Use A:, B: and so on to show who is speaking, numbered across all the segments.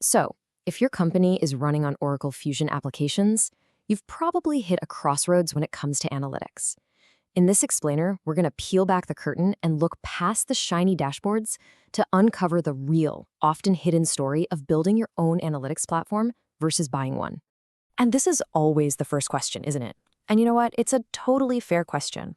A: So, if your company is running on Oracle Fusion applications, you've probably hit a crossroads when it comes to analytics. In this explainer, we're going to peel back the curtain and look past the shiny dashboards to uncover the real, often hidden story of building your own analytics platform versus buying one. And this is always the first question, isn't it? And you know what? It's a totally fair question.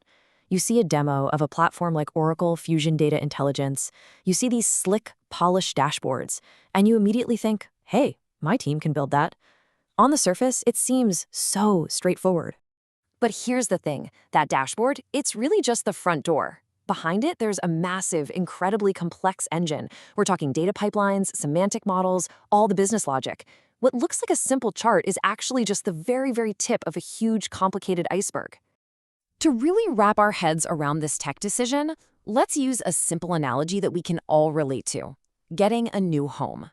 A: You see a demo of a platform like Oracle Fusion Data Intelligence, you see these slick, polished dashboards, and you immediately think, hey, my team can build that. On the surface, it seems so straightforward. But here's the thing, that dashboard, it's really just the front door. Behind it, there's a massive, incredibly complex engine. We're talking data pipelines, semantic models, all the business logic. What looks like a simple chart is actually just the very, very tip of a huge, complicated iceberg. To really wrap our heads around this tech decision, let's use a simple analogy that we can all relate to: getting a new home.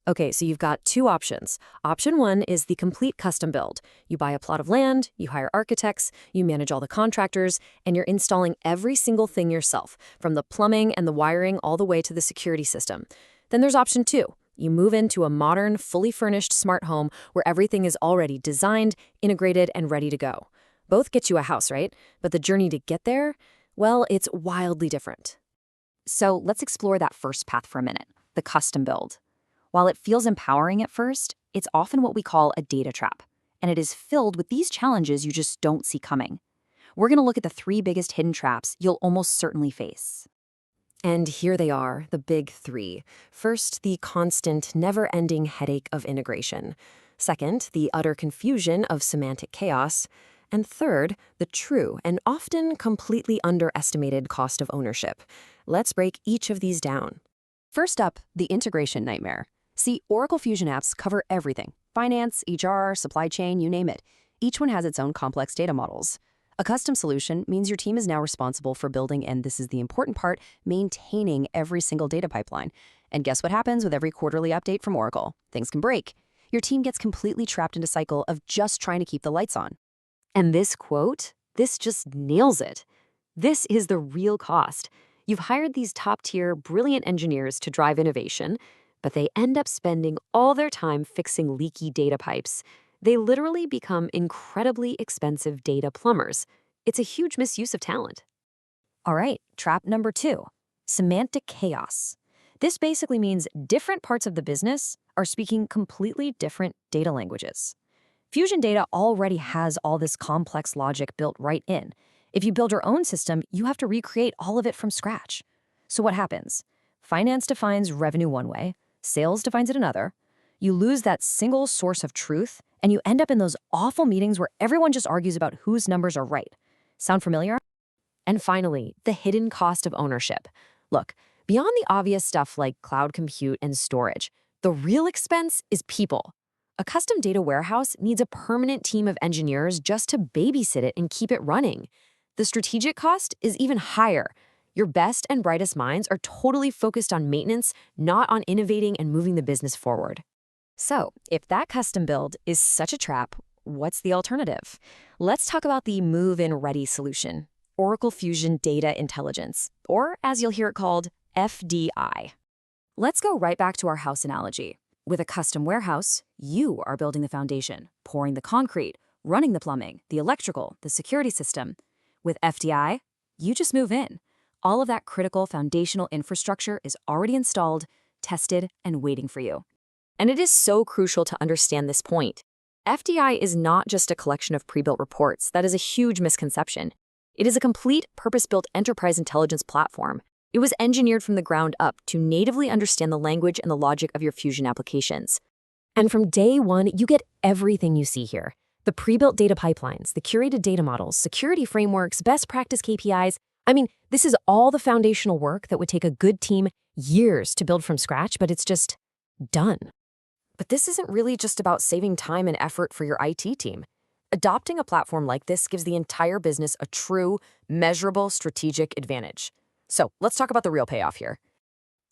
A: Okay, so you've got two options. Option one is the complete custom build. You buy a plot of land, you hire architects, you manage all the contractors, and you're installing every single thing yourself, from the plumbing and the wiring all the way to the security system. Then there's option two. You move into a modern, fully furnished smart home where everything is already designed, integrated, and ready to go. Both get you a house, right? But the journey to get there, well, it's wildly different.
B: So let's explore that first path for a minute, the custom build. While it feels empowering at first, it's often what we call a data trap, and it is filled with these challenges you just don't see coming. We're going to look at the three biggest hidden traps you'll almost certainly face.
A: And here they are, the big three. First, the constant, never-ending headache of integration. Second, the utter confusion of semantic chaos. And third, the true and often completely underestimated cost of ownership. Let's break each of these down.
C: First up, the integration nightmare. See, Oracle Fusion apps cover everything: finance, HR, supply chain, you name it. Each one has its own complex data models. A custom solution means your team is now responsible for building, and this is the important part, maintaining every single data pipeline. And guess what happens with every quarterly update from Oracle? Things can break. Your team gets completely trapped in a cycle of just trying to keep the lights on.
A: And this quote, this just nails it. This is the real cost. You've hired these top-tier, brilliant engineers to drive innovation, but they end up spending all their time fixing leaky data pipes. They literally become incredibly expensive data plumbers. It's a huge misuse of talent.
B: All right, trap number two, semantic chaos. This basically means different parts of the business are speaking completely different data languages. Fusion Data already has all this complex logic built right in. If you build your own system, you have to recreate all of it from scratch. So what happens? Finance defines revenue one way, sales defines it another. You lose that single source of truth, and you end up in those awful meetings where everyone just argues about whose numbers are right. Sound familiar?
A: And finally, the hidden cost of ownership. Look, beyond the obvious stuff like cloud compute and storage, the real expense is people. A custom data warehouse needs a permanent team of engineers just to babysit it and keep it running. The strategic cost is even higher. Your best and brightest minds are totally focused on maintenance, not on innovating and moving the business forward.
B: So, if that custom build is such a trap, what's the alternative? Let's talk about the move-in ready solution, Oracle Fusion Data Intelligence, or as you'll hear it called, FDI. Let's go right back to our house analogy. With a custom warehouse, you are building the foundation, pouring the concrete, running the plumbing, the electrical, the security system. With FDI, you just move in. All of that critical foundational infrastructure is already installed, tested, and waiting for you.
A: And it is so crucial to understand this point. FDI is not just a collection of pre-built reports. That is a huge misconception. It is a complete, purpose-built enterprise intelligence platform. It was engineered from the ground up to natively understand the language and the logic of your Fusion applications. And from day one, you get everything you see here. The pre-built data pipelines, the curated data models, security frameworks, best practice KPIs. I mean, this is all the foundational work that would take a good team years to build from scratch, but it's just done. But this isn't really just about saving time and effort for your IT team. Adopting a platform like this gives the entire business a true, measurable strategic advantage. So let's talk about the real payoff here.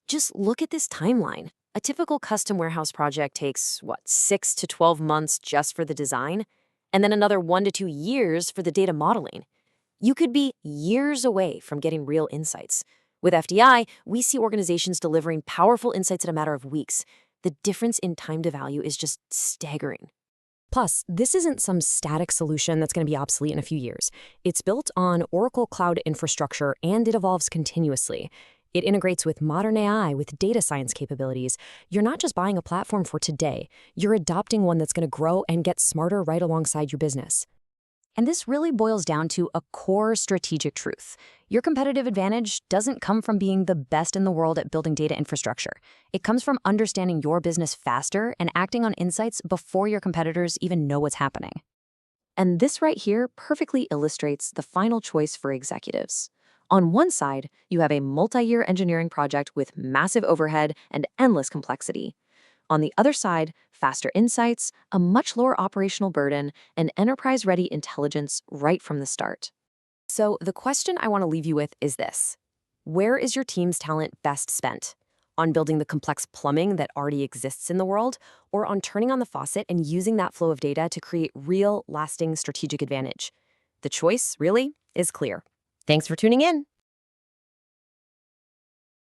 A: Just look at this timeline. A typical custom warehouse project takes, 6 to 12 months just for the design, and then another 1 to 2 years for the data modeling. You could be years away from getting real insights. With FDI, we see organizations delivering powerful insights in a matter of weeks. The difference in time to value is just staggering.
B: Plus, this isn't some static solution that's going to be obsolete in a few years. It's built on Oracle Cloud infrastructure, and it evolves continuously. It integrates with modern AI, with data science capabilities. You're not just buying a platform for today. You're adopting one that's going to grow and get smarter right alongside your business.
C: And this really boils down to a core strategic truth. Your competitive advantage doesn't come from being the best in the world at building data infrastructure. It comes from understanding your business faster and acting on insights before your competitors even know what's happening. And this right here perfectly illustrates the final choice for executives. On one side, you have a multi-year engineering project with massive overhead and endless complexity. On the other side, faster insights, a much lower operational burden, and enterprise-ready intelligence right from the start.
B: So the question I want to leave you with is this. Where is your team's talent best spent? On building the complex plumbing that already exists in the world, or on turning on the faucet and using that flow of data to create real, lasting strategic advantage? The choice, really, is clear. Thanks for tuning in.